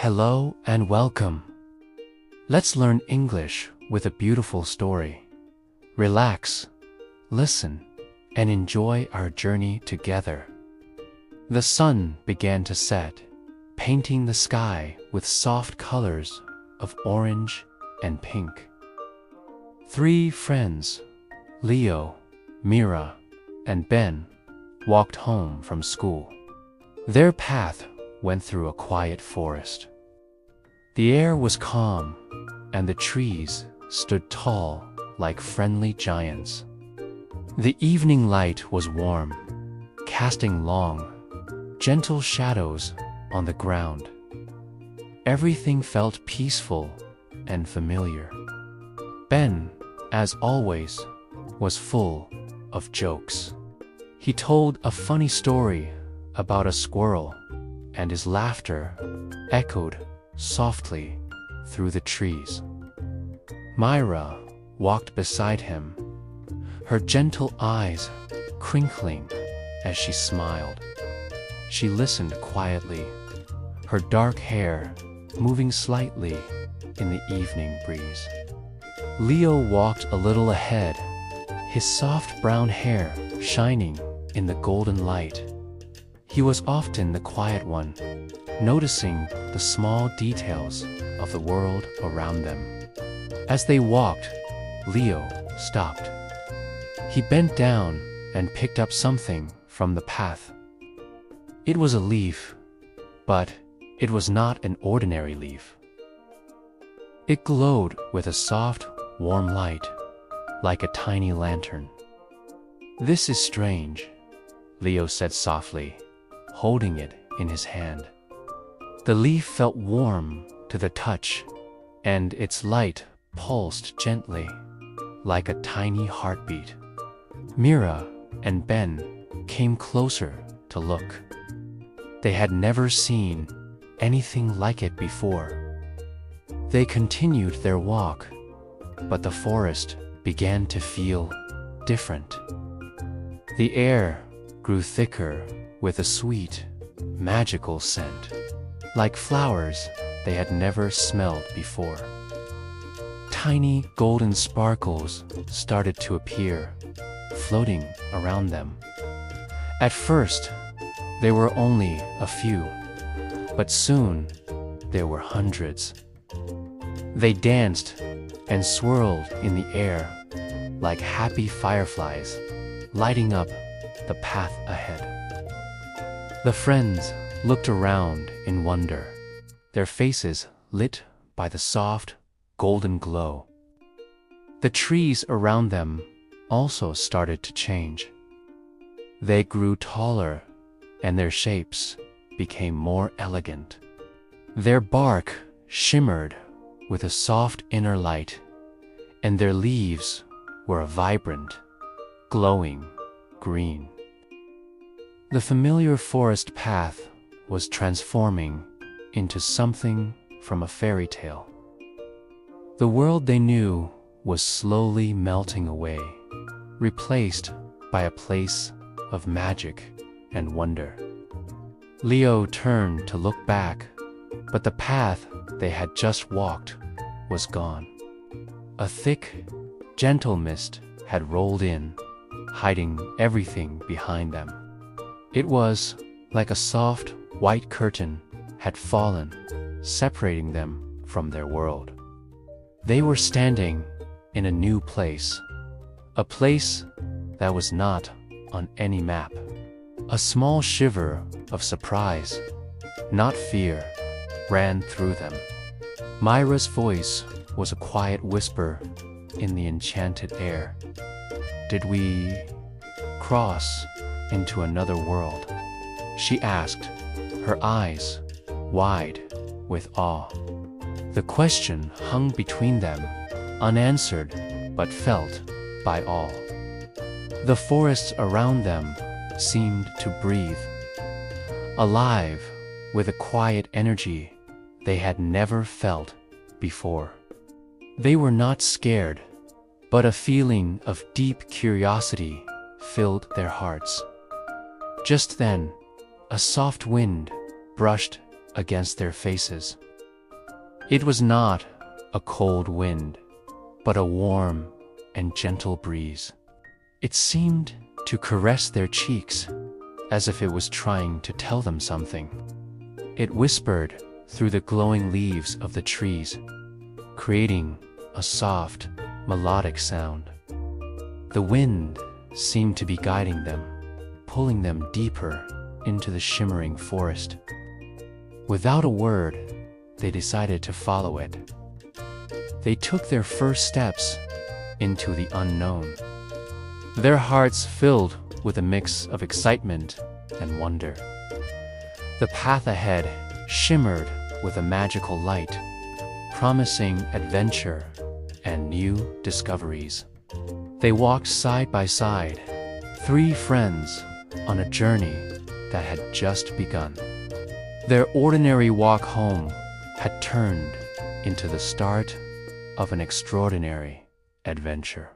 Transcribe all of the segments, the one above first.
Hello and welcome. Let's learn English with a beautiful story. Relax, listen, and enjoy our journey together. The sun began to set, painting the sky with soft colors of orange and pink. Three friends, Leo, Mira, and Ben, walked home from school. Their path went through a quiet forest. The air was calm, and the trees stood tall like friendly giants. The evening light was warm, casting long, gentle shadows on the ground. Everything felt peaceful and familiar. Ben, as always, was full of jokes. He told a funny story about a squirrel, and his laughter echoed softly through the trees. Mira walked beside him, her gentle eyes crinkling as she smiled. She listened quietly, her dark hair moving slightly in the evening breeze. Leo walked a little ahead, his soft brown hair shining in the golden light. He was often the quiet one, noticing the small details of the world around them. As they walked, Leo stopped. He bent down and picked up something from the path. It was a leaf, but it was not an ordinary leaf. It glowed with a soft, warm light, like a tiny lantern. "This is strange," Leo said softly, holding it in his hand. The leaf felt warm to the touch, and its light pulsed gently, like a tiny heartbeat. Mira and Ben came closer to look. They had never seen anything like it before. They continued their walk, but the forest began to feel different. The air grew thicker with a sweet, magical scent, like flowers they had never smelled before. Tiny golden sparkles started to appear, floating around them. At first, there were only a few, but soon there were hundreds. They danced and swirled in the air like happy fireflies, lighting up the path ahead. The friends looked around in wonder, their faces lit by the soft, golden glow. The trees around them also started to change. They grew taller, and their shapes became more elegant. Their bark shimmered with a soft inner light, and their leaves were a vibrant, glowing green. The familiar forest path was transforming into something from a fairy tale. The world they knew was slowly melting away, replaced by a place of magic and wonder. Leo turned to look back, but the path they had just walked was gone. A thick, gentle mist had rolled in, hiding everything behind them. It was like a soft, white curtain had fallen, separating them from their world. They were standing in a new place, a place that was not on any map. A small shiver of surprise, not fear, ran through them. Myra's voice was a quiet whisper in the enchanted air. "Did we cross into another world?" she asked, her eyes wide with awe. The question hung between them, unanswered but felt by all. The forests around them seemed to breathe, alive with a quiet energy they had never felt before. They were not scared, but a feeling of deep curiosity filled their hearts. Just then, a soft wind brushed against their faces. It was not a cold wind, but a warm and gentle breeze. It seemed to caress their cheeks, as if it was trying to tell them something. It whispered through the glowing leaves of the trees, creating a soft, melodic sound. The wind seemed to be guiding them, pulling them deeper into the shimmering forest. Without a word, they decided to follow it. They took their first steps into the unknown, their hearts filled with a mix of excitement and wonder. The path ahead shimmered with a magical light, promising adventure and new discoveries. They walked side by side, three friends on a journey that had just begun. Their ordinary walk home had turned into the start of an extraordinary adventure,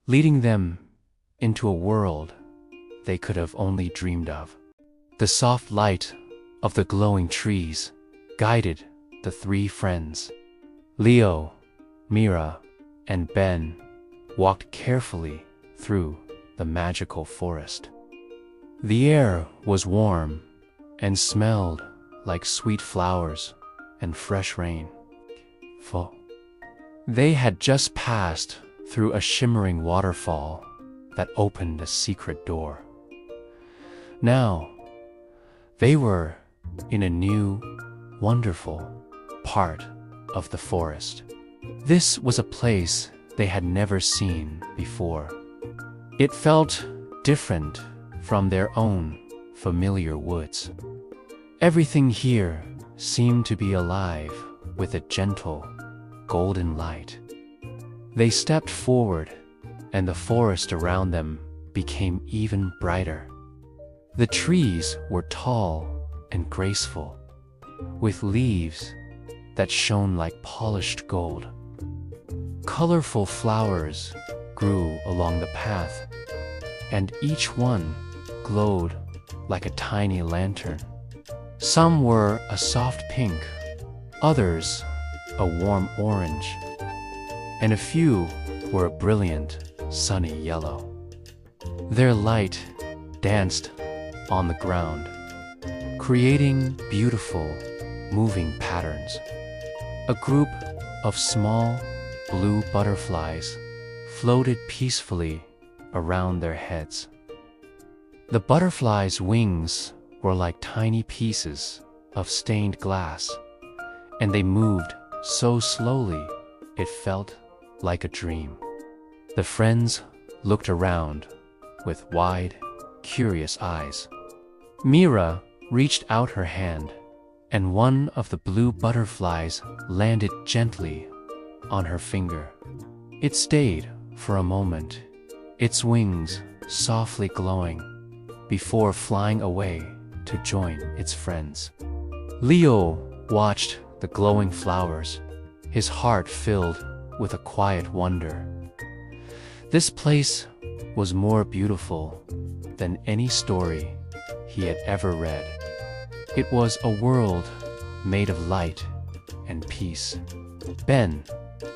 leading them into a world they could have only dreamed of. The soft light of the glowing trees guided the three friends. Leo, Mira, and Ben walked carefully through the magical forest. The air was warm and smelled like sweet flowers and fresh rain. They had just passed through a shimmering waterfall that opened a secret door. Now, they were in a new, wonderful part of the forest. This was a place they had never seen before. It felt different from their own familiar woods. Everything here seemed to be alive with a gentle, golden light. They stepped forward, and the forest around them became even brighter. The trees were tall and graceful, with leaves that shone like polished gold. Colorful flowers grew along the path, and each one glowed like a tiny lantern. Some were a soft pink, others a warm orange, and a few were a brilliant, sunny yellow. Their light danced on the ground, creating beautiful, moving patterns. A group of small, blue butterflies floated peacefully around their heads. The butterflies' wings were like tiny pieces of stained glass, and they moved so slowly it felt like a dream. The friends looked around with wide, curious eyes. Mira reached out her hand, and one of the blue butterflies landed gently on her finger. It stayed for a moment, its wings softly glowing, before flying away to join its friends. Leo watched the glowing flowers, his heart filled with a quiet wonder. This place was more beautiful than any story he had ever read. It was a world made of light and peace. Ben,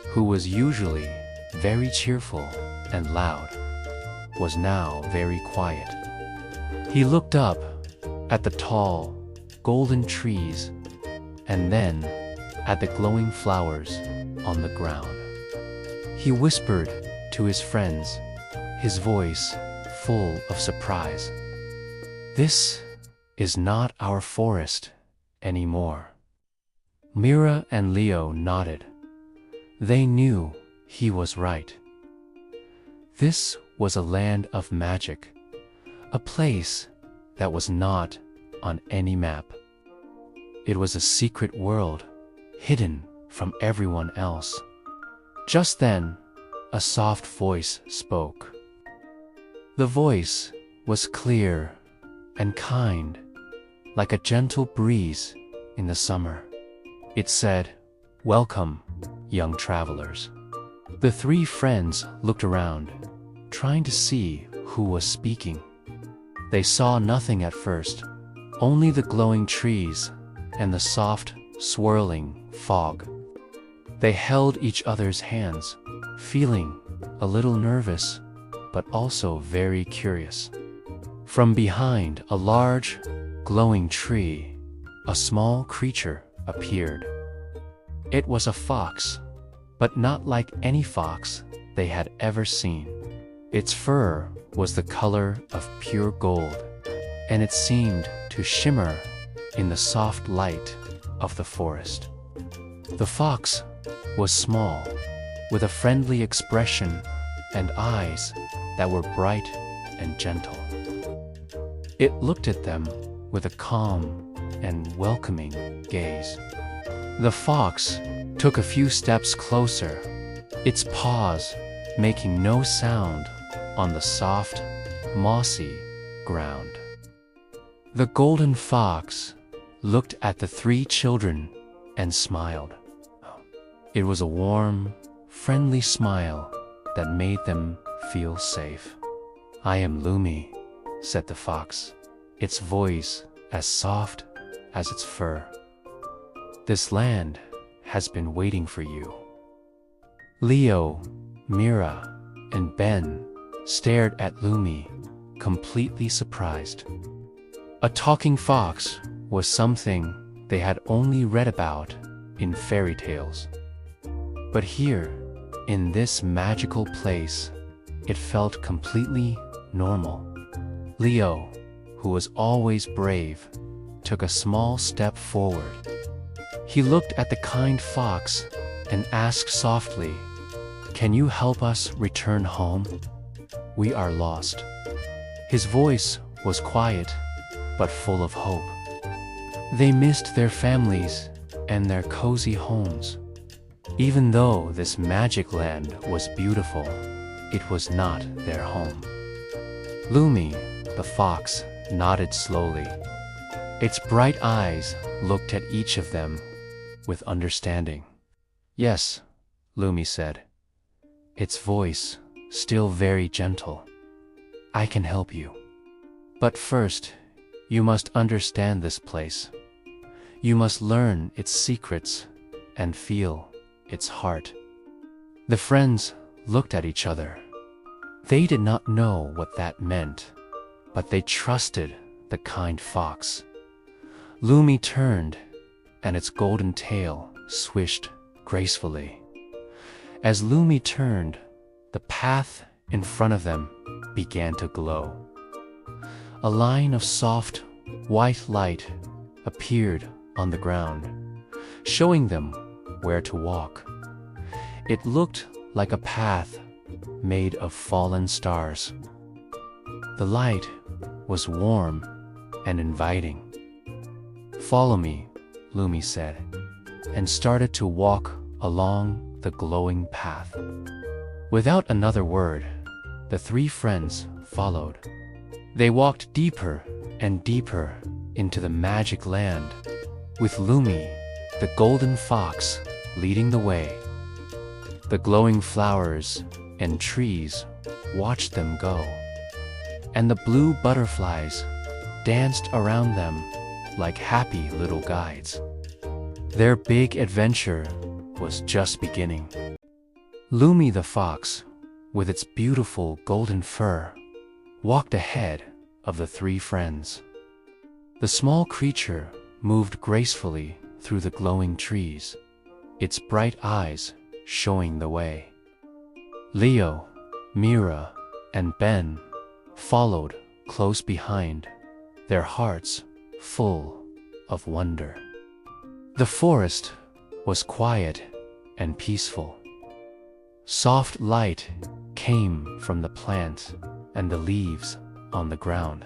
who was usually very cheerful and loud, was now very quiet. He looked up at the tall, golden trees, and then at the glowing flowers on the ground. He whispered to his friends, his voice full of surprise. "This is not our forest anymore." Mira and Leo nodded. They knew he was right. This was a land of magic, a place that was not on any map. It was a secret world, hidden from everyone else. Just then, a soft voice spoke. The voice was clear and kind, like a gentle breeze in the summer. It said, "Welcome, young travelers." The three friends looked around, trying to see who was speaking. They saw nothing at first, only the glowing trees and the soft, swirling fog. They held each other's hands, feeling a little nervous, but also very curious. From behind a large, glowing tree, a small creature appeared. It was a fox, but not like any fox they had ever seen. Its fur was the color of pure gold, and it seemed to shimmer in the soft light of the forest. The fox was small, with a friendly expression and eyes that were bright and gentle. It looked at them with a calm and welcoming gaze. The fox took a few steps closer, its paws making no sound on the soft, mossy ground. The golden fox looked at the three children and smiled. It was a warm, friendly smile that made them feel safe. "I am Lumi," said the fox, its voice as soft as its fur. "This land has been waiting for you." Leo, Mira, and Ben stared at Lumi, completely surprised. A talking fox was something they had only read about in fairy tales. But here, in this magical place, it felt completely normal. Leo, who was always brave, took a small step forward. He looked at the kind fox and asked softly, "Can you help us return home? We are lost." His voice was quiet, but full of hope. They missed their families and their cozy homes. Even though this magic land was beautiful, it was not their home. Lumi, the fox, nodded slowly. Its bright eyes looked at each of them with understanding. "Yes," Lumi said, its voice still very gentle. "I can help you. But first, you must understand this place. You must learn its secrets and feel its heart." The friends looked at each other. They did not know what that meant, but they trusted the kind fox. Lumi turned, and its golden tail swished gracefully. As Lumi turned, the path in front of them began to glow. A line of soft, white light appeared on the ground, showing them where to walk. It looked like a path made of fallen stars. The light was warm and inviting. "Follow me," Lumi said, and started to walk along the glowing path. Without another word, the three friends followed. They walked deeper and deeper into the magic land, with Lumi, the golden fox, leading the way. The glowing flowers and trees watched them go, and the blue butterflies danced around them like happy little guides. Their big adventure was just beginning. Lumi the fox, with its beautiful golden fur, walked ahead of the three friends. The small creature moved gracefully through the glowing trees, its bright eyes showing the way. Leo, Mira, and Ben followed close behind, their hearts full of wonder. The forest was quiet and peaceful. Soft light came from the plants and the leaves on the ground.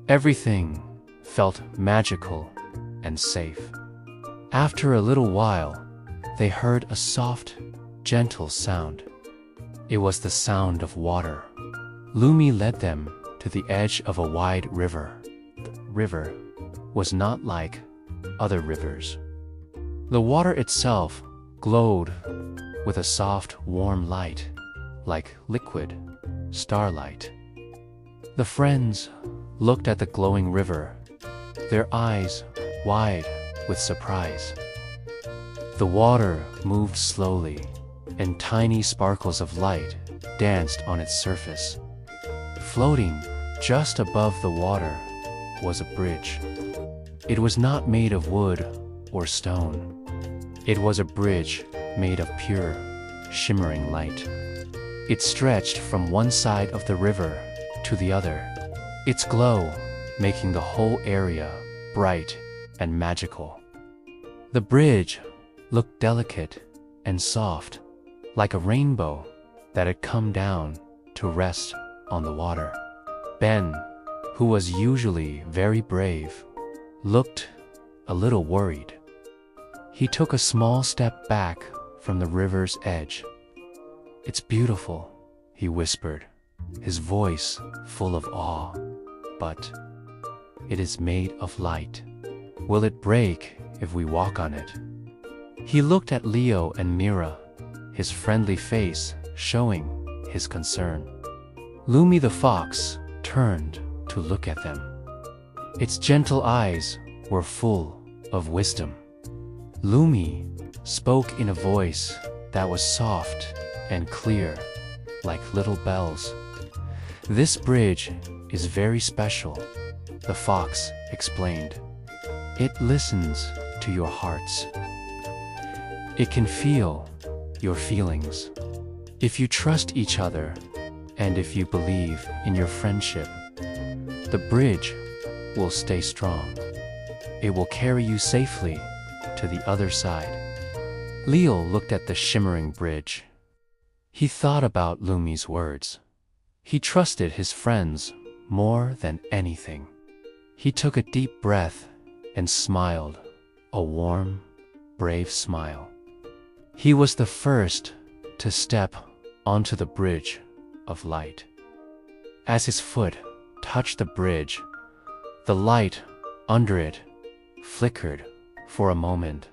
Everything felt magical and safe. After a little while, they heard a soft, gentle sound. It was the sound of water. Lumi led them to the edge of a wide river. The river was not like other rivers. The water itself glowed with a soft, warm light, like liquid starlight. The friends looked at the glowing river, their eyes wide with surprise. The water moved slowly, and tiny sparkles of light danced on its surface. Floating just above the water was a bridge. It was not made of wood or stone. It was a bridge made of pure, shimmering light. It stretched from one side of the river to the other, its glow making the whole area bright and magical. The bridge looked delicate and soft, like a rainbow that had come down to rest on the water. Ben, who was usually very brave, looked a little worried. He took a small step back from the river's edge. "It's beautiful," he whispered, his voice full of awe. "But it is made of light. Will it break if we walk on it?" He looked at Leo and Mira, his friendly face showing his concern. Lumi the fox turned to look at them. Its gentle eyes were full of wisdom. Lumi spoke in a voice that was soft and clear, like little bells. "This bridge is very special," the fox explained. "It listens to your hearts. It can feel your feelings. If you trust each other, and if you believe in your friendship, the bridge will stay strong. It will carry you safely to the other side." Leo looked at the shimmering bridge. He thought about Lumi's words. He trusted his friends more than anything. He took a deep breath and smiled, a warm, brave smile. He was the first to step onto the bridge of light. As his foot touched the bridge, the light under it flickered for a moment,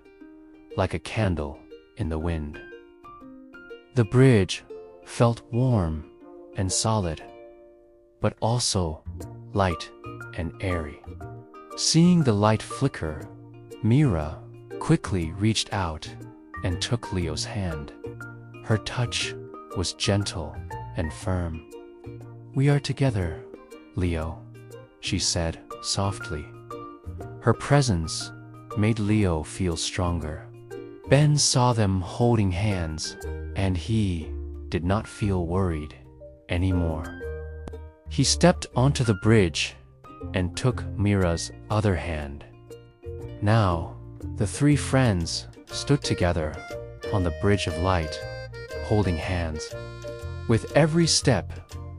like a candle in the wind. The bridge felt warm and solid, but also light and airy. Seeing the light flicker, Mira quickly reached out and took Leo's hand. Her touch was gentle and firm. "We are together, Leo," she said softly. Her presence made Leo feel stronger. Ben saw them holding hands, and he did not feel worried anymore. He stepped onto the bridge and took Mira's other hand. Now, the three friends stood together on the bridge of light, holding hands. With every step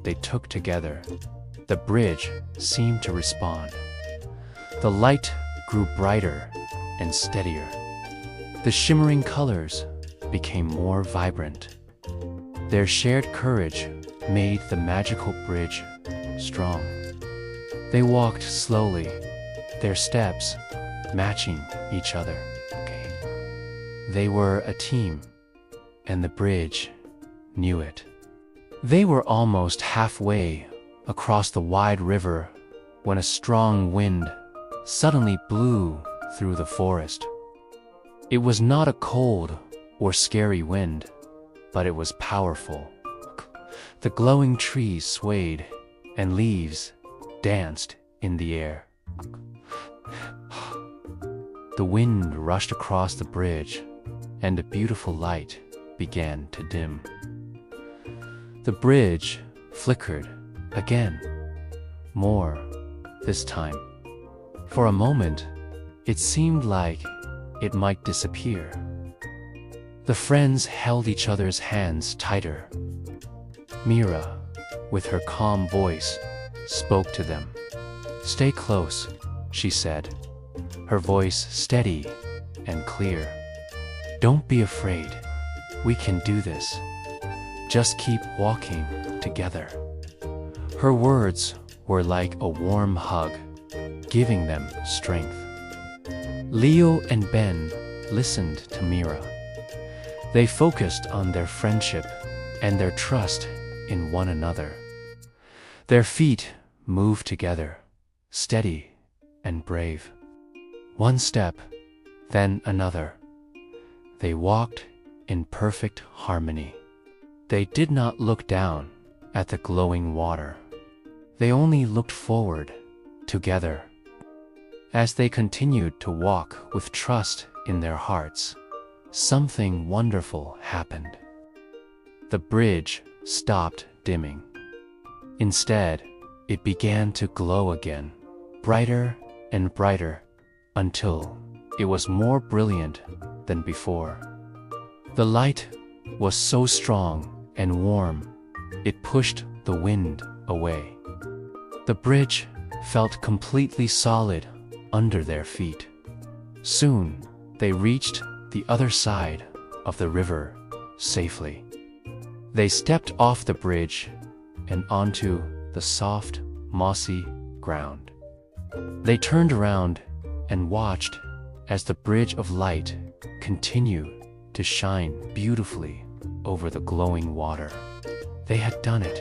they took together, the bridge seemed to respond. The light grew brighter and steadier. The shimmering colors became more vibrant. Their shared courage made the magical bridge strong. They walked slowly, their steps matching each other. They were a team, and the bridge knew it. They were almost halfway across the wide river when a strong wind suddenly blew through the forest. It was not a cold or scary wind, but it was powerful. The glowing trees swayed, and leaves danced in the air. The wind rushed across the bridge, and a beautiful light began to dim. The bridge flickered again, more this time. For a moment, it seemed like it might disappear. The friends held each other's hands tighter. Mira, with her calm voice, spoke to them. "Stay close," she said, her voice steady and clear. "Don't be afraid. We can do this. Just keep walking together." Her words were like a warm hug, giving them strength. Leo and Ben listened to Mira. They focused on their friendship and their trust in one another. Their feet moved together, steady and brave. One step, then another. They walked in perfect harmony. They did not look down at the glowing water. They only looked forward together. As they continued to walk with trust in their hearts, something wonderful happened. The bridge stopped dimming. Instead, it began to glow again, brighter and brighter, until it was more brilliant than before. The light was so strong and warm, it pushed the wind away. The bridge felt completely solid under their feet. Soon, they reached the other side of the river safely. They stepped off the bridge and onto the soft, mossy ground. They turned around and watched as the bridge of light continued to shine beautifully over the glowing water. They had done it.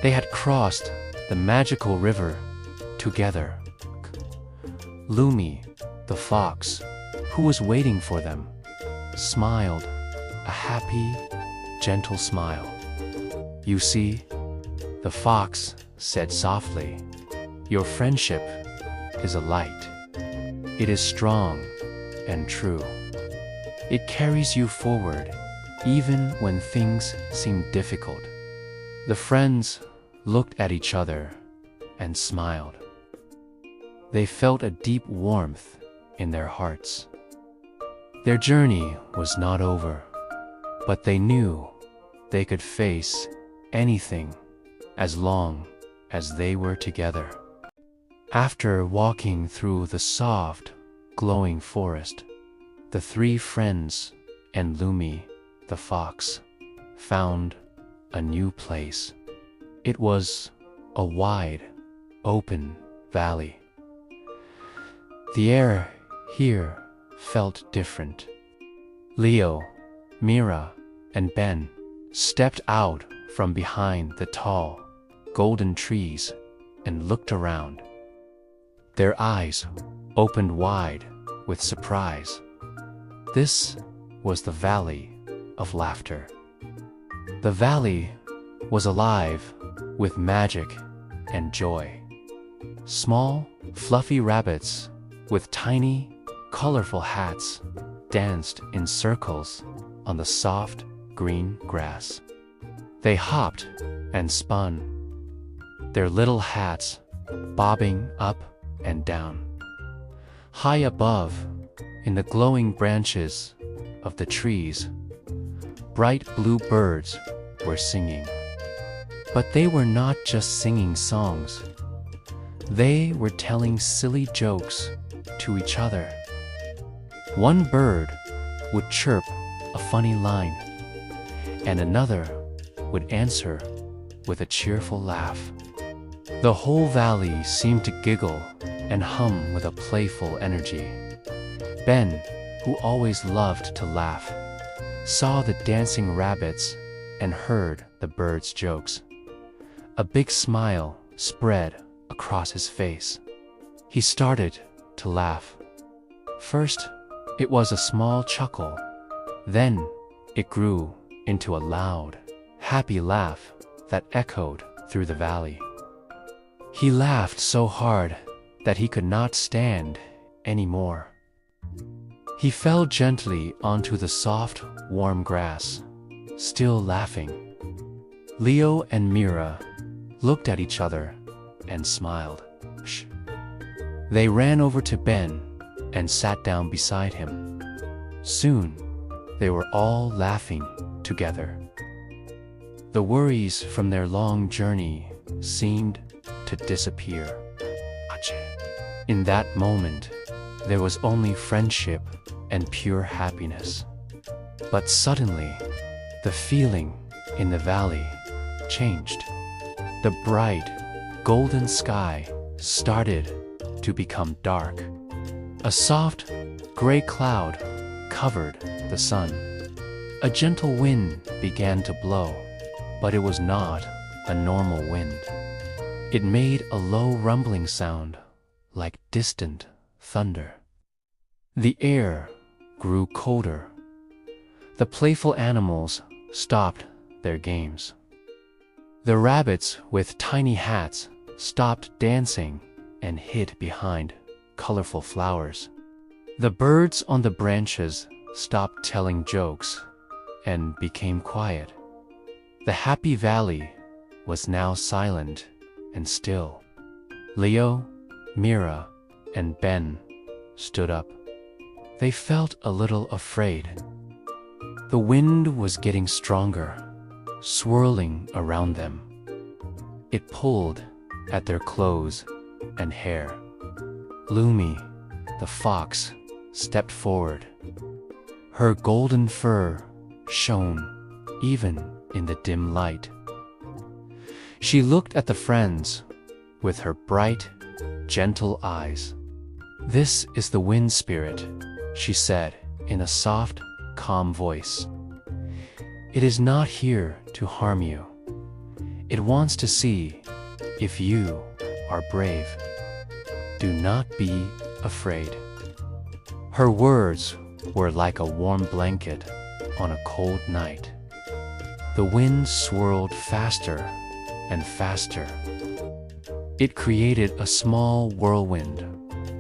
They had crossed the magical river together. Lumi, the fox, who was waiting for them, smiled a happy, gentle smile. "You see," the fox said softly, "your friendship is a light. It is strong and true. It carries you forward even when things seem difficult." The friends looked at each other and smiled. They felt a deep warmth in their hearts. Their journey was not over, but they knew they could face anything as long as they were together. After walking through the soft, glowing forest, the three friends and Lumi, the fox, found a new place. It was a wide, open valley. The air here felt different. Leo, Mira, and Ben stepped out from behind the tall, golden trees and looked around. Their eyes opened wide with surprise. This was the Valley of Laughter. The valley was alive with magic and joy. Small, fluffy rabbits with tiny, colorful hats danced in circles on the soft, green grass. They hopped and spun, their little hats bobbing up and down. High above, in the glowing branches of the trees, bright blue birds were singing. But they were not just singing songs. They were telling silly jokes to each other. One bird would chirp a funny line, and another would answer with a cheerful laugh. The whole valley seemed to giggle and hum with a playful energy. Ben, who always loved to laugh, saw the dancing rabbits and heard the birds' jokes. A big smile spread across his face. He started to laugh. First, it was a small chuckle. Then, it grew into a loud, happy laugh that echoed through the valley. He laughed so hard that he could not stand anymore. He fell gently onto the soft, warm grass, still laughing. Leo and Mira looked at each other and smiled. Shh. They ran over to Ben and sat down beside him. Soon, they were all laughing together. The worries from their long journey seemed to disappear. In that moment, there was only friendship and pure happiness. But suddenly, the feeling in the valley changed. The bright, golden sky started to become dark. A soft, gray cloud covered the sun. A gentle wind began to blow, but it was not a normal wind. It made a low rumbling sound like distant thunder. The air grew colder, The playful animals stopped their games. The rabbits with tiny hats stopped dancing and hid behind colorful flowers. The birds on the branches stopped telling jokes and became quiet. The happy valley was now silent and still. Leo, Mira, and Ben stood up. They felt a little afraid. The wind was getting stronger, swirling around them. It pulled at their clothes and hair. Lumi, the fox, stepped forward. Her golden fur shone even in the dim light. She looked at the friends with her bright, gentle eyes. "This is the wind spirit," she said in a soft, calm voice. "It is not here to harm you. It wants to see if you are brave. Do not be afraid." Her words were like a warm blanket on a cold night. The wind swirled faster and faster. It created a small whirlwind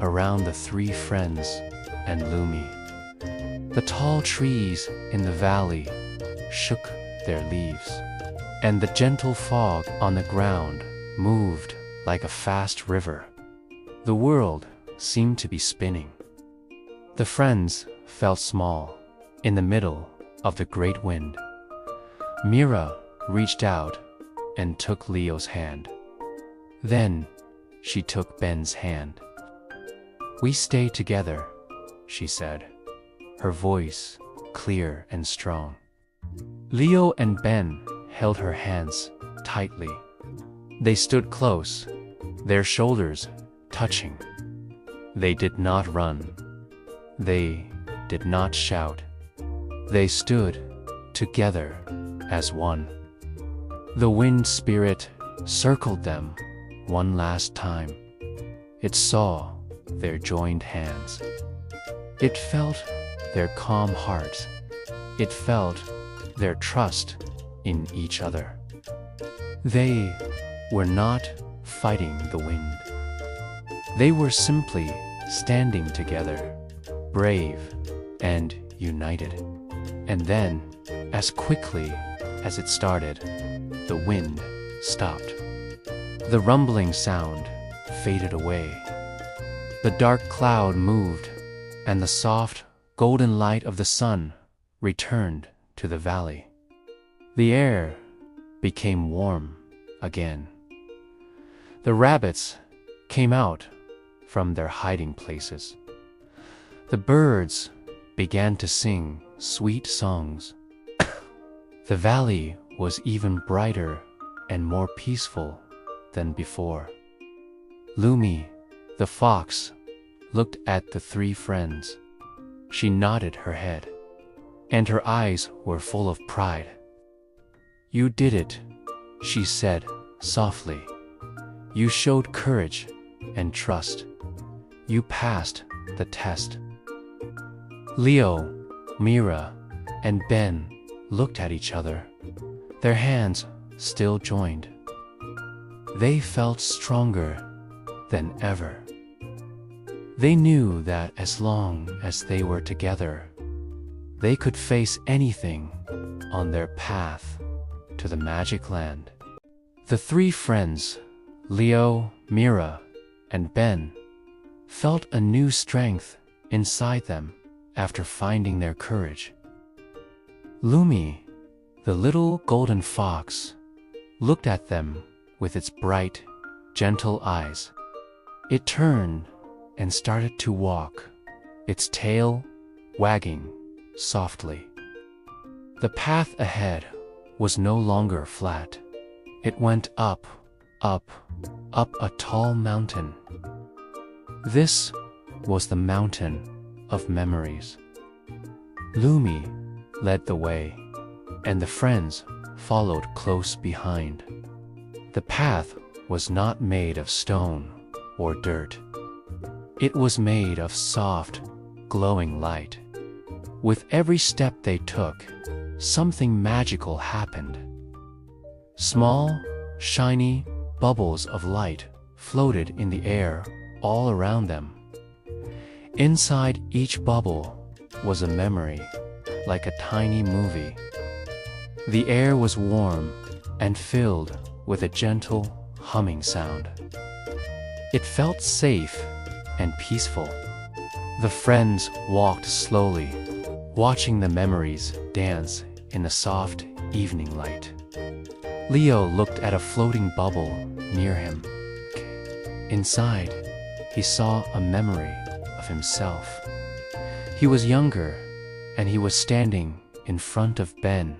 around the three friends and Lumi. The tall trees in the valley shook their leaves, and the gentle fog on the ground moved like a fast river. The world seemed to be spinning. The friends felt small in the middle of the great wind. Mira reached out and took Leo's hand. Then she took Ben's hand. "We stay together," she said, her voice clear and strong. Leo and Ben held her hands tightly. They stood close, their shoulders touching. They did not run. They did not shout. They stood together as one. The wind spirit circled them one last time. It saw their joined hands. It felt their calm hearts. It felt their trust in each other. They were not fighting the wind. They were simply standing together, brave and united. And then, as quickly as it started, the wind stopped. The rumbling sound faded away. The dark cloud moved, and the soft, golden light of the sun returned to the valley. The air became warm again. The rabbits came out from their hiding places. The birds began to sing sweet songs. The valley was even brighter and more peaceful than before. Lumi, the fox, looked at the three friends. She nodded her head, and her eyes were full of pride. "You did it," she said softly. "You showed courage and trust. You passed the test." Leo, Mira, and Ben looked at each other, their hands still joined. They felt stronger than ever. They knew that as long as they were together, they could face anything on their path to the magic land. The three friends, Leo, Mira, and Ben, felt a new strength inside them after finding their courage. Lumi, the little golden fox, looked at them with its bright, gentle eyes. It turned and started to walk, its tail wagging softly. The path ahead was no longer flat. It went up, up, up a tall mountain. This was the mountain of memories. Lumi led the way, and the friends followed close behind. The path was not made of stone or dirt. It was made of soft, glowing light. With every step they took, something magical happened. Small, shiny bubbles of light floated in the air all around them. Inside each bubble was a memory, like a tiny movie. The air was warm and filled with a gentle humming sound. It felt safe and peaceful. The friends walked slowly, watching the memories dance in the soft evening light. Leo looked at a floating bubble near him. Inside, he saw a memory of himself. He was younger, and he was standing in front of Ben,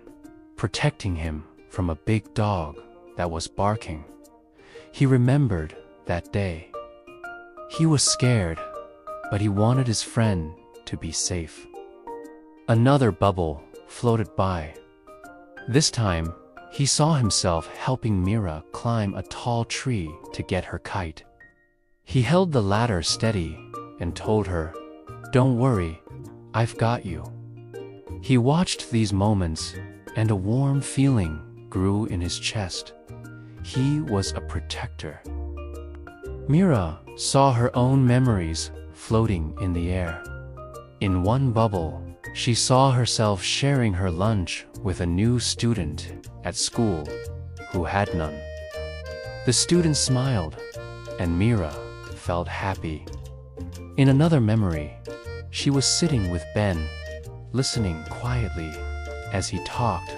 protecting him from a big dog that was barking. He remembered that day. He was scared, but he wanted his friend to be safe. Another bubble floated by. This time, he saw himself helping Mira climb a tall tree to get her kite. He held the ladder steady and told her, "Don't worry, I've got you." He watched these moments, and a warm feeling grew in his chest. He was a protector. Mira saw her own memories floating in the air. In one bubble, she saw herself sharing her lunch with a new student at school who had none. The student smiled, and Mira felt happy. In another memory, she was sitting with Ben, listening quietly as he talked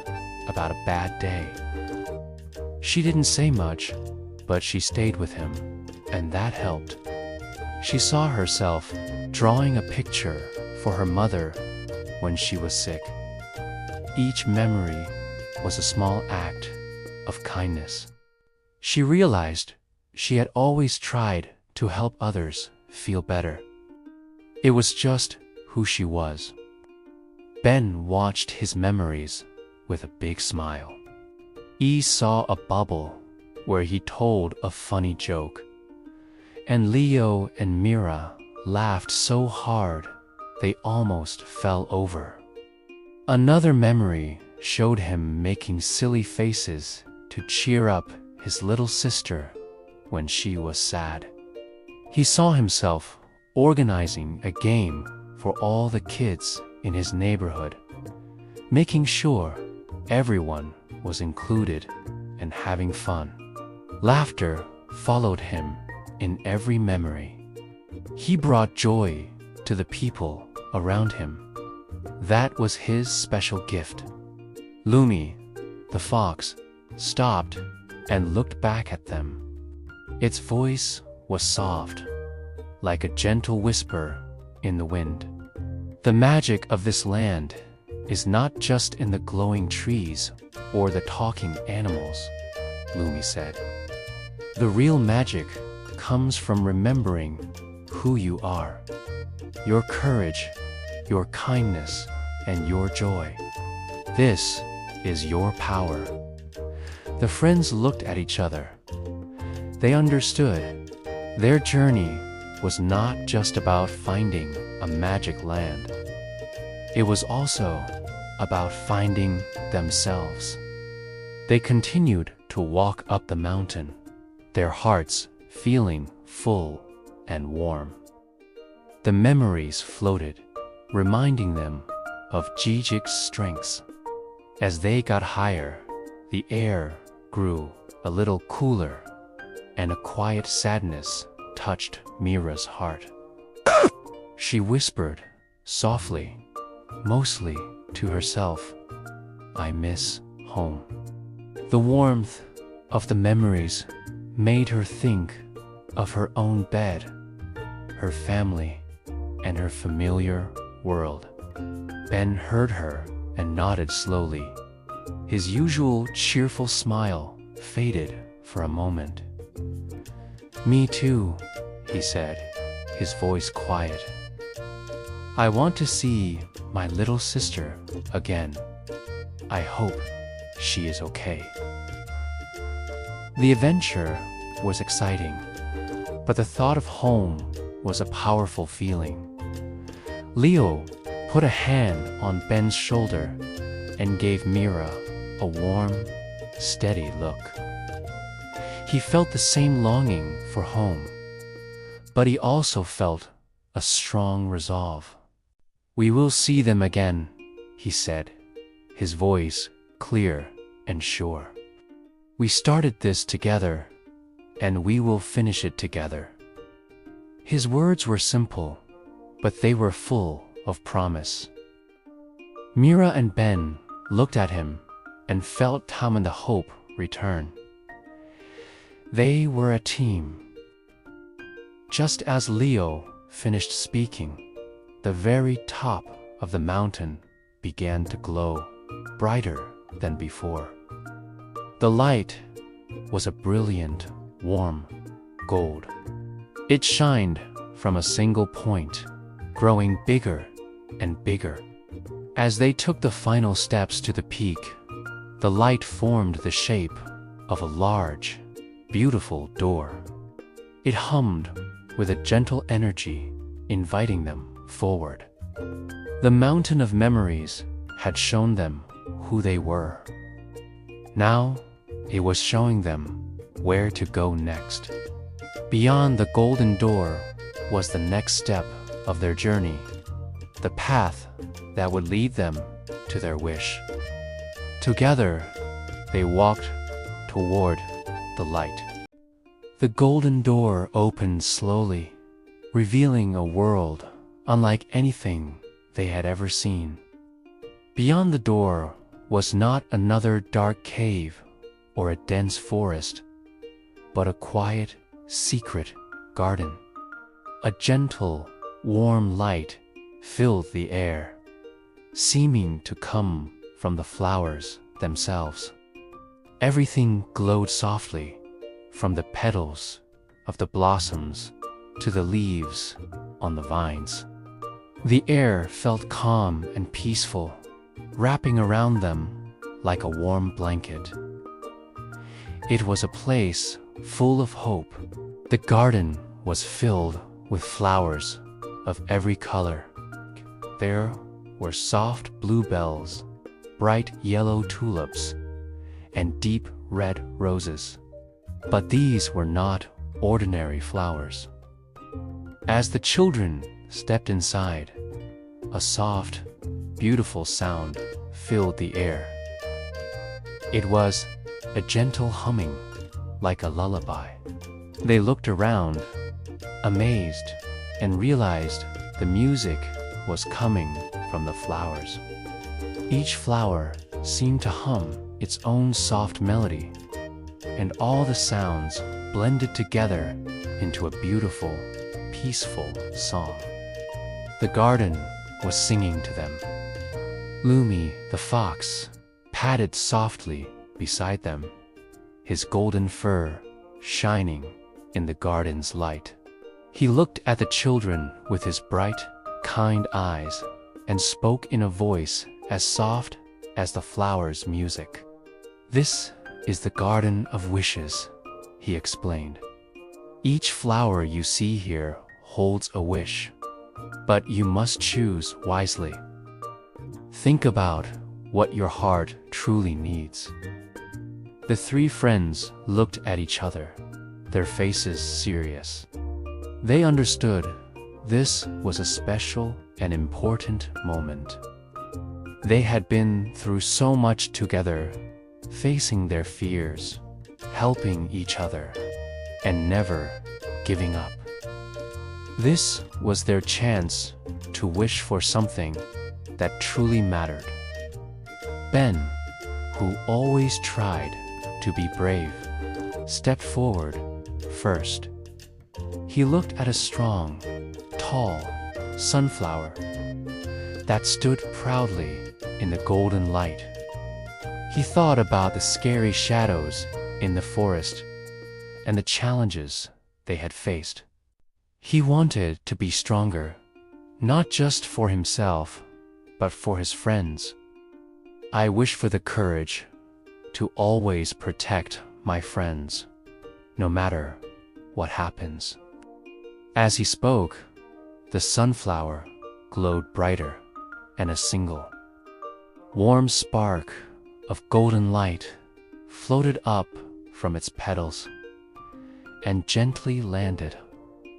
about a bad day. She didn't say much, but she stayed with him, and that helped. She saw herself drawing a picture for her mother when she was sick. Each memory was a small act of kindness. She realized she had always tried to help others feel better. It was just who she was. Ben watched his memories with a big smile. He saw a bubble where he told a funny joke, and Leo and Mira laughed so hard they almost fell over. Another memory showed him making silly faces to cheer up his little sister when she was sad. He saw himself organizing a game for all the kids in his neighborhood, making sure everyone was included and having fun. Laughter followed him in every memory. He brought joy to the people around him. That was his special gift. Lumi, the fox, stopped and looked back at them. Its voice was soft, like a gentle whisper in the wind. The magic of this land is not just in the glowing trees or the talking animals, Lumi said. The real magic comes from remembering who you are, your courage, your kindness, and your joy. This is your power. The friends looked at each other. They understood their journey was not just about finding a magic land. It was also about finding themselves. They continued to walk up the mountain, their hearts feeling full and warm. The memories floated, reminding them of Gigic's strengths. As they got higher, the air grew a little cooler, and a quiet sadness touched Mira's heart. She whispered softly, mostly to herself, "I miss home." The warmth of the memories made her think of her own bed, her family, and her familiar world. Ben heard her and nodded slowly. His usual cheerful smile faded for a moment. "Me too," he said, his voice quiet. "I want to see my little sister again. I hope she is okay." The adventure was exciting, but the thought of home was a powerful feeling. Leo put a hand on Ben's shoulder and gave Mira a warm, steady look. He felt the same longing for home, but he also felt a strong resolve. "We will see them again," he said, his voice clear and sure. "We started this together, and we will finish it together." His words were simple, but they were full of promise. Mira and Ben looked at him and felt Tom and the hope return. They were a team. Just as Leo finished speaking, the very top of the mountain began to glow brighter than before. The light was a brilliant, warm gold. It shined from a single point, growing bigger and bigger. As they took the final steps to the peak, the light formed the shape of a large, beautiful door. It hummed with a gentle energy, inviting them forward. The mountain of memories had shown them who they were. Now it was showing them where to go next. Beyond the golden door was the next step of their journey, the path that would lead them to their wish. Together, they walked toward the light. The golden door opened slowly, revealing a world unlike anything they had ever seen. Beyond the door was not another dark cave or a dense forest, but a quiet, secret garden. A gentle, warm light filled the air, seeming to come from the flowers themselves. Everything glowed softly, from the petals of the blossoms to the leaves on the vines. The air felt calm and peaceful, wrapping around them like a warm blanket. It was a place full of hope. The garden was filled with flowers of every color. There were soft bluebells, bright yellow tulips, and deep red roses. But these were not ordinary flowers. As the children stepped inside, a soft, beautiful sound filled the air. It was a gentle humming, like a lullaby. They looked around, amazed, and realized the music was coming from the flowers. Each flower seemed to hum its own soft melody, and all the sounds blended together into a beautiful, peaceful song. The garden was singing to them. Lumi, the fox, padded softly beside them, his golden fur shining in the garden's light. He looked at the children with his bright, kind eyes and spoke in a voice as soft as the flowers' music. "This is the garden of wishes," he explained. "Each flower you see here holds a wish, but you must choose wisely. Think about what your heart truly needs." The three friends looked at each other, their faces serious. They understood this was a special and important moment. They had been through so much together, facing their fears, helping each other, and never giving up. This was their chance to wish for something that truly mattered. Ben, who always tried to be brave, stepped forward first. He looked at a strong, tall sunflower that stood proudly in the golden light. He thought about the scary shadows in the forest and the challenges they had faced. He wanted to be stronger, not just for himself, but for his friends. "I wish for the courage to always protect my friends, no matter what happens." As he spoke, the sunflower glowed brighter, and a single warm spark of golden light floated up from its petals and gently landed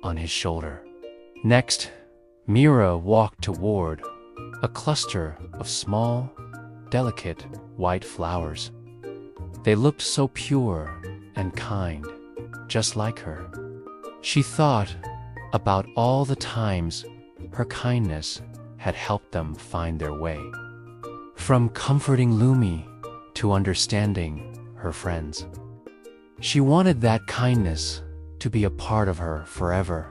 on his shoulder. Next, Mira walked toward a cluster of small, delicate white flowers. They looked so pure and kind, just like her. She thought about all the times her kindness had helped them find their way, from comforting Lumi to understanding her friends. She wanted that kindness to be a part of her forever,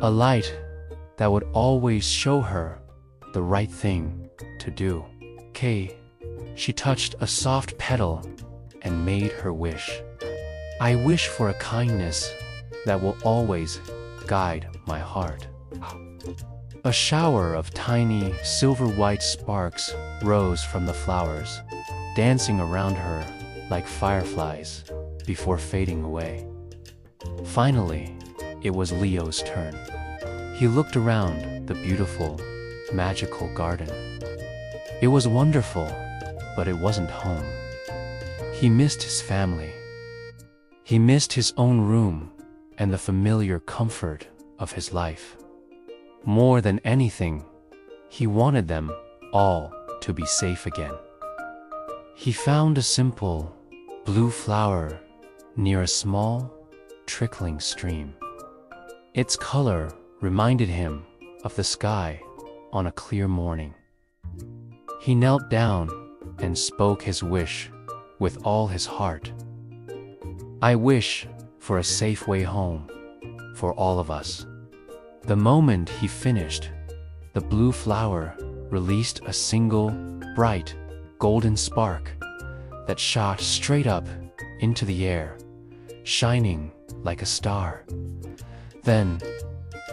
a light that would always show her the right thing to do. She touched a soft petal and made her wish. I wish for a kindness that will always guide my heart. A shower of tiny silver-white sparks rose from the flowers, dancing around her like fireflies before fading away. Finally, it was Leo's turn. He looked around the beautiful, magical garden. It was wonderful, but it wasn't home. He missed his family. He missed his own room and the familiar comfort of his life. More than anything, he wanted them all to be safe again. He found a simple, blue flower near a small, trickling stream. Its color reminded him of the sky on a clear morning. He knelt down and spoke his wish with all his heart. I wish for a safe way home for all of us. The moment he finished, the blue flower released a single, bright, golden spark that shot straight up into the air, shining like a star. Then,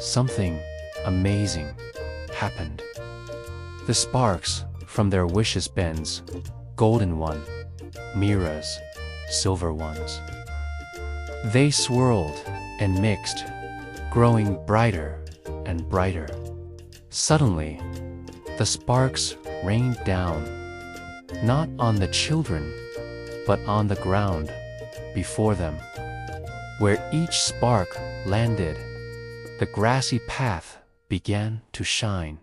something amazing happened. The sparks from their wishes Ben's golden one, Mira's silver ones. They swirled and mixed, growing brighter and brighter. Suddenly, the sparks rained down, not on the children, but on the ground before them. Where each spark landed, the grassy path began to shine.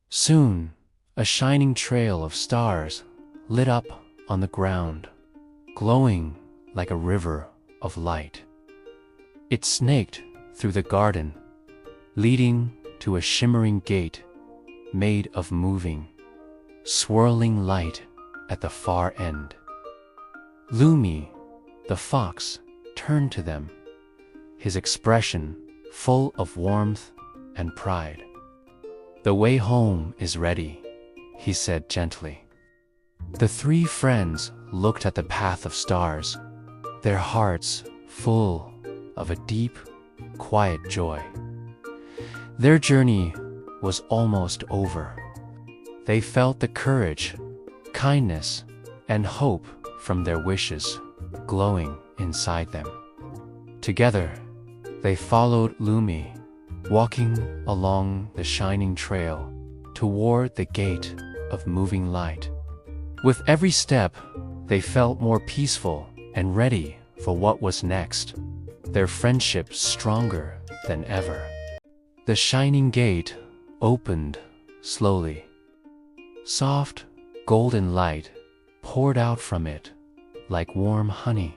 Soon, a shining trail of stars lit up on the ground, glowing like a river of light. It snaked through the garden, leading to a shimmering gate made of moving, swirling light at the far end. Lumi, the fox, turned to them, his expression full of warmth and pride. The way home is ready, he said gently. The three friends looked at the path of stars, their hearts full of a deep, quiet joy. Their journey was almost over. They felt the courage, kindness, and hope from their wishes glowing inside them. Together, they followed Lumi, walking along the shining trail toward the gate of moving light. With every step, they felt more peaceful and ready for what was next, their friendship stronger than ever. The shining gate opened slowly. Soft, golden light poured out from it like warm honey.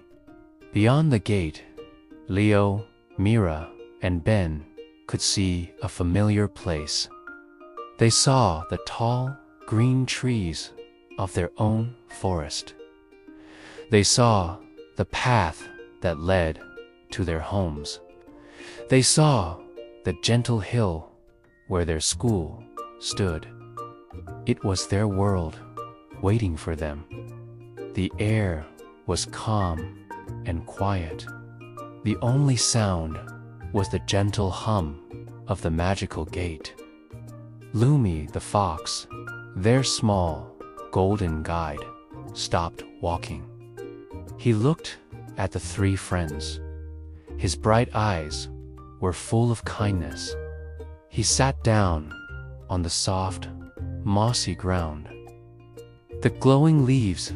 Beyond the gate, Leo, Mira, and Ben could see a familiar place. They saw the tall, green trees of their own forest. They saw the path that led to their homes. They saw the gentle hill where their school stood. It was their world waiting for them. The air was calm and quiet. The only sound was the gentle hum of the magical gate. Lumi the fox, their small, golden guide, stopped walking. He looked at the three friends. His bright eyes were full of kindness. He sat down on the soft, mossy ground. The glowing leaves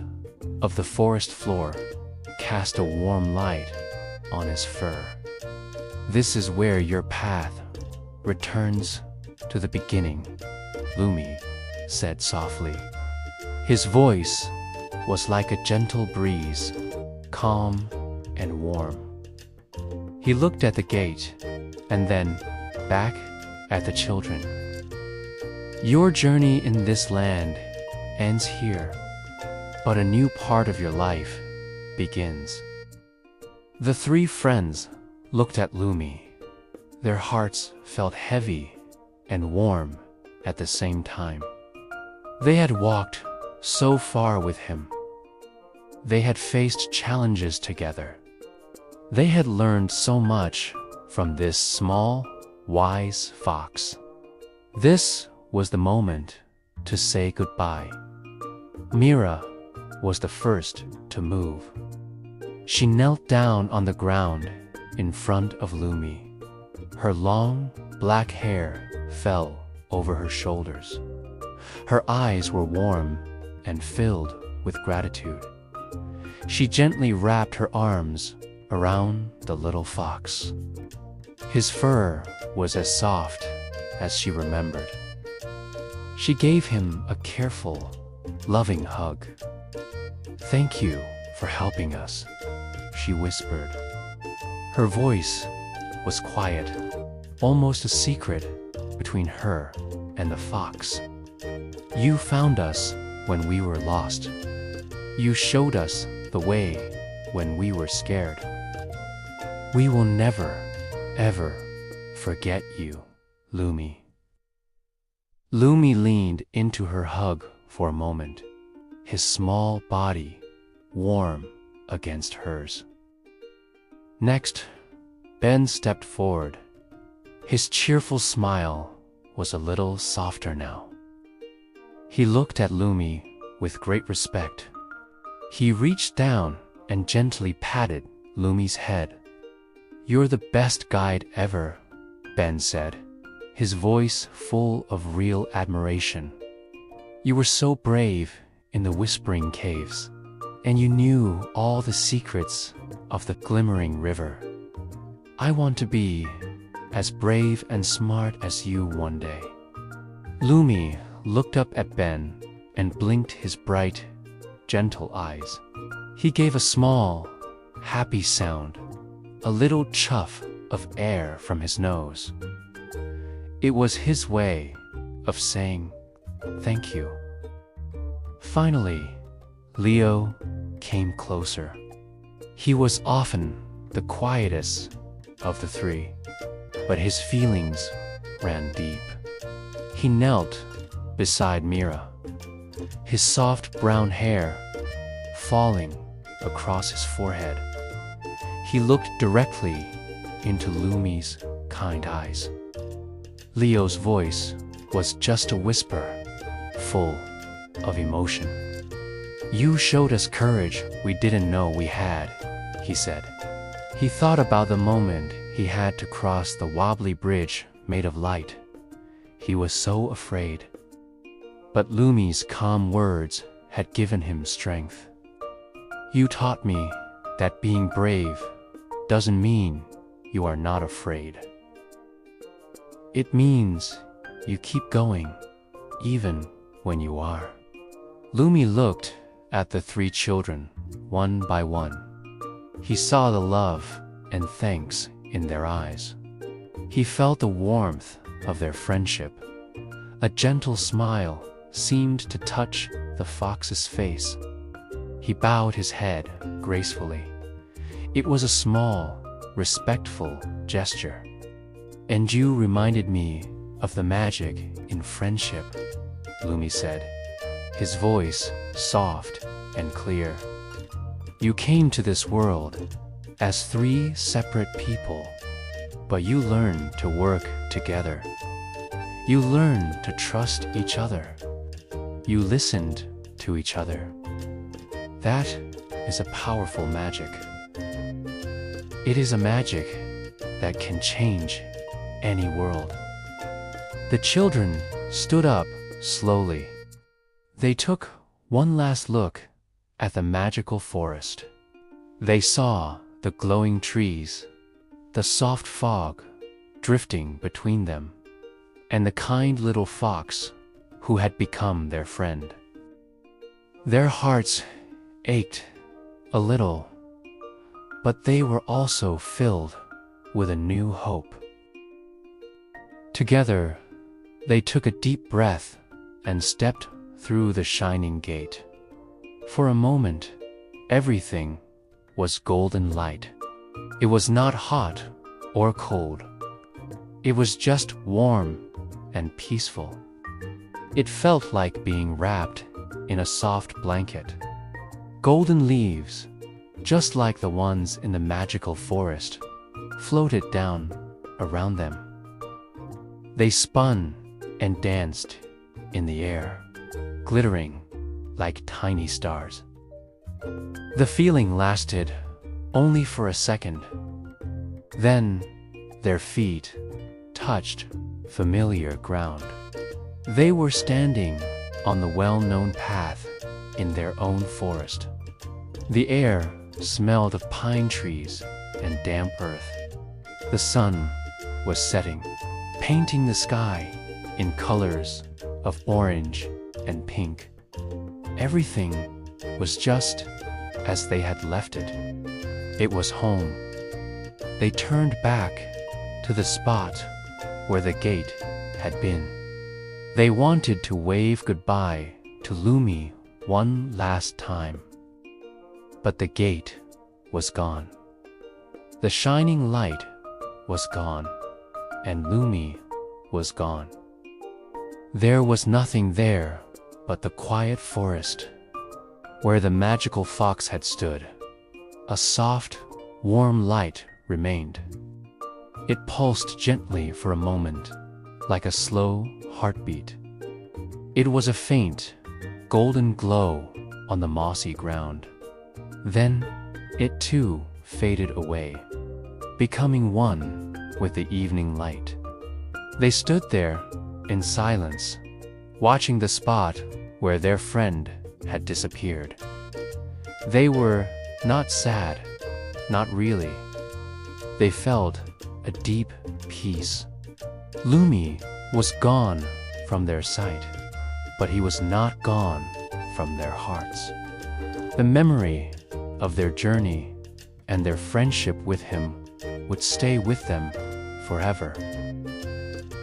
of the forest floor cast a warm light on his fur. "This is where your path returns to the beginning," Lumi said softly. His voice was like a gentle breeze, calm and warm. He looked at the gate and then back at the children. "Your journey in this land ends here, but a new part of your life begins." The three friends looked at Lumi. Their hearts felt heavy and warm at the same time. They had walked so far with him. They had faced challenges together. They had learned so much from this small, wise fox. This was the moment to say goodbye. Mira was the first to move. She knelt down on the ground in front of Lumi. Her long, black hair fell over her shoulders. Her eyes were warm and filled with gratitude. She gently wrapped her arms around the little fox. His fur was as soft as she remembered. She gave him a careful, loving hug. "Thank you for helping us," she whispered. Her voice was quiet, almost a secret between her and the fox. "You found us when we were lost. You showed us the way when we were scared. We will never, ever forget you, Lumi." Lumi leaned into her hug for a moment, his small body warm against hers. Next, Ben stepped forward. His cheerful smile was a little softer now. He looked at Lumi with great respect. He reached down and gently patted Lumi's head. "You're the best guide ever," Ben said, his voice full of real admiration. "You were so brave in the whispering caves, and you knew all the secrets of the glimmering river. I want to be as brave and smart as you one day." Lumi looked up at Ben and blinked his bright, gentle eyes. He gave a small, happy sound, a little chuff of air from his nose. It was his way of saying thank you. Finally, Leo came closer. He was often the quietest of the three, but his feelings ran deep. He knelt beside Mira, his soft brown hair falling across his forehead. He looked directly into Lumi's kind eyes. Leo's voice was just a whisper, full of emotion. "You showed us courage we didn't know we had," he said. He thought about the moment he had to cross the wobbly bridge made of light. He was so afraid. But Lumi's calm words had given him strength. "You taught me that being brave doesn't mean you are not afraid. It means you keep going, even when you are." Lumi looked at the three children, one by one. He saw the love and thanks in their eyes. He felt the warmth of their friendship. A gentle smile seemed to touch the fox's face. He bowed his head gracefully. It was a small, respectful gesture. "And you reminded me of the magic in friendship," Lumi said, his voice soft and clear. "You came to this world as three separate people, but you learned to work together. You learned to trust each other. You listened to each other. That is a powerful magic. It is a magic that can change any world." The children stood up slowly. They took one last look at the magical forest. They saw the glowing trees, the soft fog drifting between them, and the kind little fox who had become their friend. Their hearts ached a little, but they were also filled with a new hope. Together, they took a deep breath and stepped through the shining gate. For a moment, everything was golden light. It was not hot or cold. It was just warm and peaceful. It felt like being wrapped in a soft blanket. Golden leaves, just like the ones in the magical forest, floated down around them. They spun and danced in the air, glittering like tiny stars. The feeling lasted only for a second. Then their feet touched familiar ground. They were standing on the well-known path in their own forest. The air smelled of pine trees and damp earth. The sun was setting, painting the sky in colors of orange and pink. Everything was just as they had left it. It was home. They turned back to the spot where the gate had been. They wanted to wave goodbye to Lumi one last time. But the gate was gone. The shining light was gone, and Lumi was gone. There was nothing there but the quiet forest where the magical fox had stood. A soft, warm light remained. It pulsed gently for a moment, like a slow heartbeat. It was a faint, golden glow on the mossy ground. Then it too faded away, becoming one with the evening light. They stood there in silence, watching the spot where their friend had disappeared. They were not sad, not really. They felt a deep peace. Lumi was gone from their sight, but he was not gone from their hearts. The memory of their journey and their friendship with him would stay with them forever.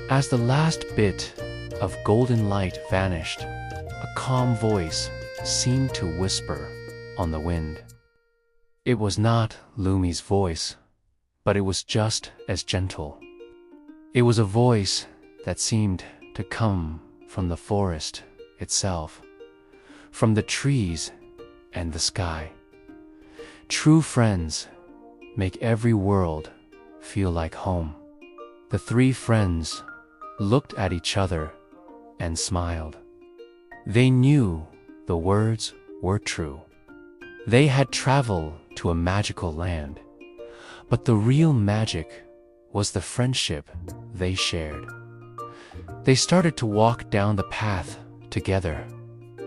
As the last bit of golden light vanished, a calm voice seemed to whisper on the wind. It was not Lumi's voice, but it was just as gentle. It was a voice that seemed to come from the forest itself, from the trees and the sky. True friends make every world feel like home. The three friends looked at each other and smiled. They knew the words were true. They had traveled to a magical land, but the real magic was the friendship they shared. They started to walk down the path together,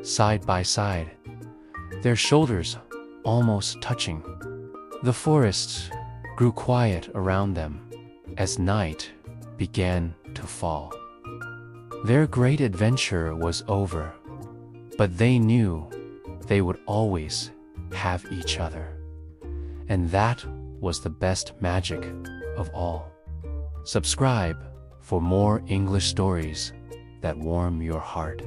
side by side, their shoulders almost touching. The forests grew quiet around them as night began to fall. Their great adventure was over, but they knew they would always have each other. And that was the best magic of all. Subscribe for more English stories that warm your heart.